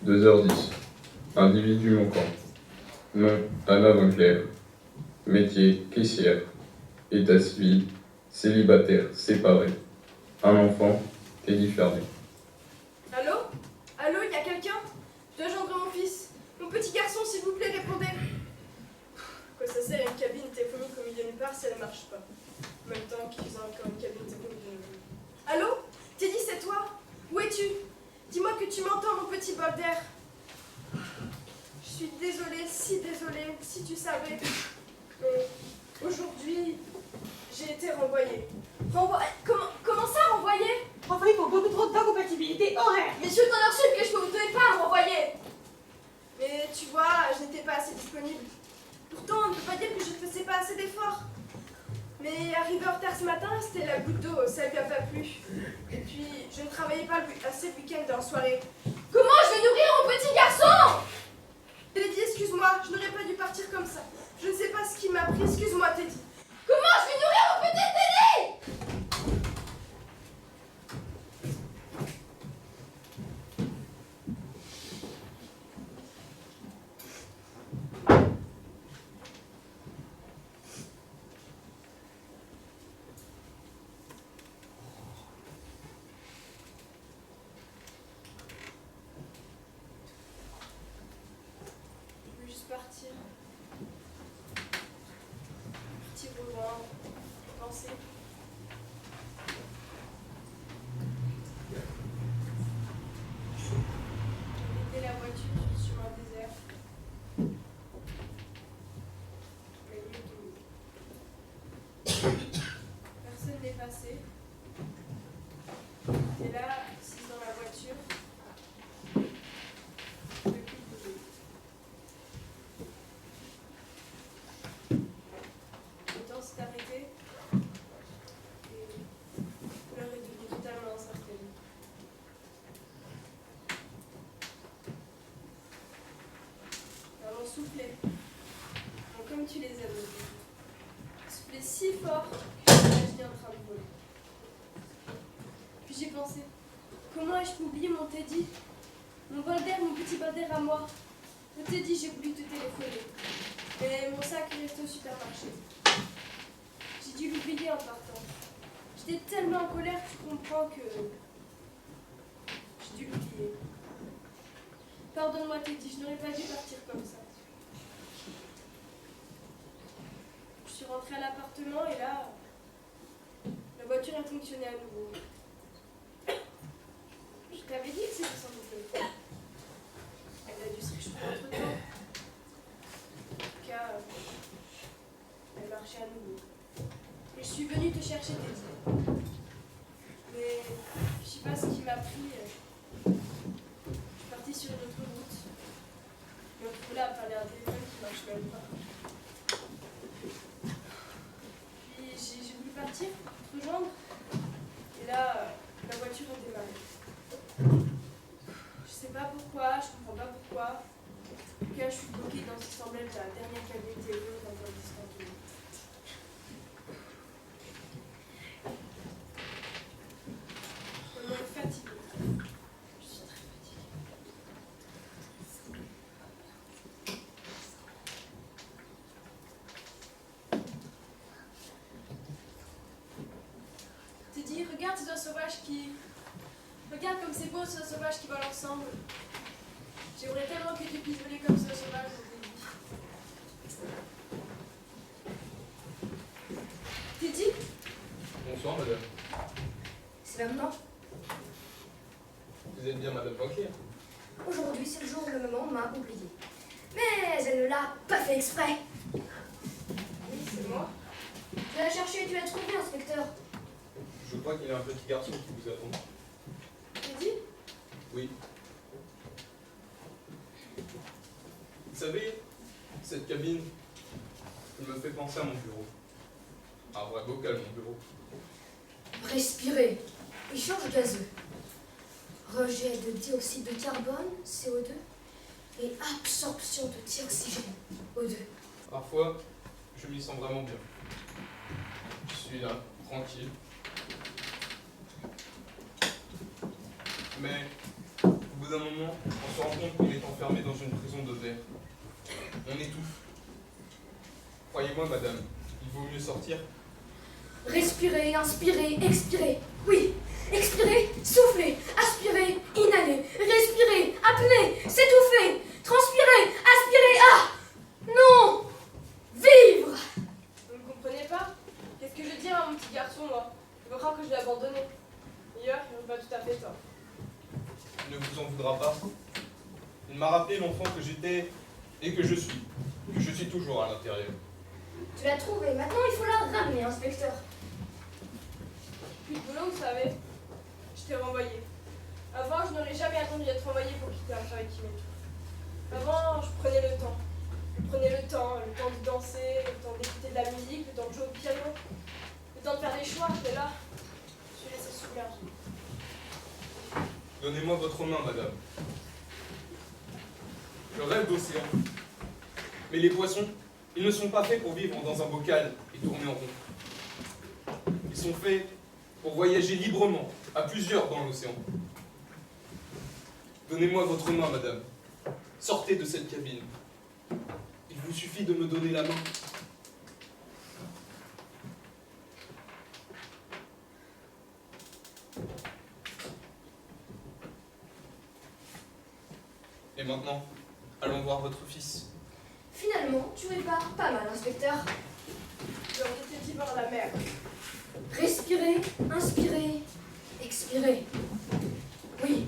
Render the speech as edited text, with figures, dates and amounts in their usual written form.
2h10. Individu manquant. Nom, Anna Winkler. Métier, caissière. État civil, célibataire, séparé. Un enfant, Teddy Fernet. Allô? Allô, il y a quelqu'un? Je dois joindre mon fils. Mon petit garçon, s'il vous plaît, répondez. Quoi ça sert une cabine téléphonique au milieu de nulle part si elle ne marche pas? En même temps qu'ils ont encore une cabine téléphonique de nouveau. Allô? Teddy, c'est toi? Où es-tu? Dis-moi que tu m'entends, mon petit bol d'air. Je suis désolée, si désolée, si tu savais. Mais aujourd'hui, j'ai été renvoyée. Comment ça, renvoyée? Renvoyé pour beaucoup trop d'incompatibilité horaire. Mais je t'en reçu que je ne pouvais pas me renvoyer. Mais tu vois, je n'étais pas assez disponible. Pourtant, on ne peut pas dire que je ne faisais pas assez d'efforts. Mais arrivé en retard ce matin, c'était la goutte d'eau, ça ne lui a pas plu. Et puis, je ne travaillais pas assez le week-end et en soirée. Comment je vais nourrir mon petit garçon? Teddy, excuse-moi, je n'aurais pas dû partir comme ça. Je ne sais pas ce qui m'a pris, excuse-moi Teddy. Comment je vais nourrir mon petit Teddy? Je veux juste partir. Partir au loin, penser. Arrêter la voiture sur le chemin désert. Mais lui, personne n'est passé. Et là, assise dans la voiture, je ne peux plus bouger. Le temps s'est arrêté et l'heure est devenue totalement incertaine. Maman soufflait, comme tu les aimes. Soufflait si fort que je m'imaginais en train de voler. Puis j'ai pensé, comment ai-je pu oublier mon Teddy? Mon bol d'air, mon petit bol d'air à moi. Le Teddy, j'ai voulu te téléphoner. Mais mon sac est resté au supermarché. J'ai dû l'oublier en partant. J'étais tellement en colère que tu comprends que j'ai dû l'oublier. Pardonne-moi Teddy, je n'aurais pas dû partir comme ça. Je suis rentrée à l'appartement et là, la voiture a fonctionné à nouveau. Je t'avais dit que c'était sans doute le cas. Elle a dû se réchauffer entre temps. En tout cas, elle marchait à nouveau. Et je suis venue te chercher Teddy. Mais je sais pas ce qui m'a pris. Je suis partie sur une autre route. Me retrouver à parler à un téléphone qui marche même pas. Puis j'ai voulu partir, te rejoindre. Et là, la voiture a démarré. Je sais pas pourquoi, je comprends pas pourquoi. En tout cas, je suis bloquée dans ce qui semblait être la dernière cabine télé dans un distant pays. Je me fatigue. Je suis très fatiguée. Teddy, regarde ces oiseaux sauvages qui... Regarde comme c'est beau, ces oiseaux sauvages qui volent ensemble. J'aimerais tellement que tu puisses voler comme ces oiseaux sauvages, Teddy. Teddy? Bonsoir, madame. C'est maintenant. Vous êtes bien madame Winkler? Aujourd'hui, c'est le jour où le moment m'a oublié. Mais elle ne l'a pas fait exprès. Oui, c'est moi. Tu l'as cherché et tu l'as trouvé, inspecteur. Je crois qu'il y a un petit garçon qui vous attend. Teddy? Oui. Vous savez, cette cabine, elle me fait penser à mon bureau. À vrai bocal, mon bureau. Respirer. Échange gazeux. Rejet de dioxyde de carbone, CO2. Et absorption de dioxygène, O2. Parfois, je m'y sens vraiment bien. Je suis là, tranquille. Mais vous bout d'un moment, on se rend compte qu'on est enfermé dans une prison de verre. On étouffe. Croyez-moi, madame, il vaut mieux sortir. Respirer, inspirer, expirer. Oui, expirer, souffler, aspirer, inhaler, respirer, apnée, s'étouffer, transpirer, aspirer. Ah non, vivre. Vous ne comprenez pas? Qu'est-ce que je vais dire à mon petit garçon, moi? Il va croire que je l'ai abandonné. D'ailleurs, il n'a pas tout à fait tort. Il ne vous en voudra pas. Il m'a rappelé l'enfant que j'étais et que je suis. Que je suis toujours à l'intérieur. Tu l'as trouvée, maintenant il faut la ramener, inspecteur. Puis le boulot, vous savez, je t'ai renvoyé. Avant, je n'aurais jamais attendu d'être renvoyé pour quitter un travail qui m'étouffe. Avant, je prenais le temps. Je prenais le temps de danser, le temps d'écouter de la musique, le temps de jouer au piano, le temps de faire des choix. Et là, je suis laissée submergée. Donnez-moi votre main, madame. Je rêve d'océan. Mais les poissons, ils ne sont pas faits pour vivre dans un bocal et tourner en rond. Ils sont faits pour voyager librement, à plusieurs dans l'océan. Donnez-moi votre main, madame. Sortez de cette cabine. Il vous suffit de me donner la main. Et maintenant, allons voir votre fils. Finalement, tu répares pas mal, inspecteur. J'aurais été dit voir la mer. Respirer, inspirer, expirer. Oui,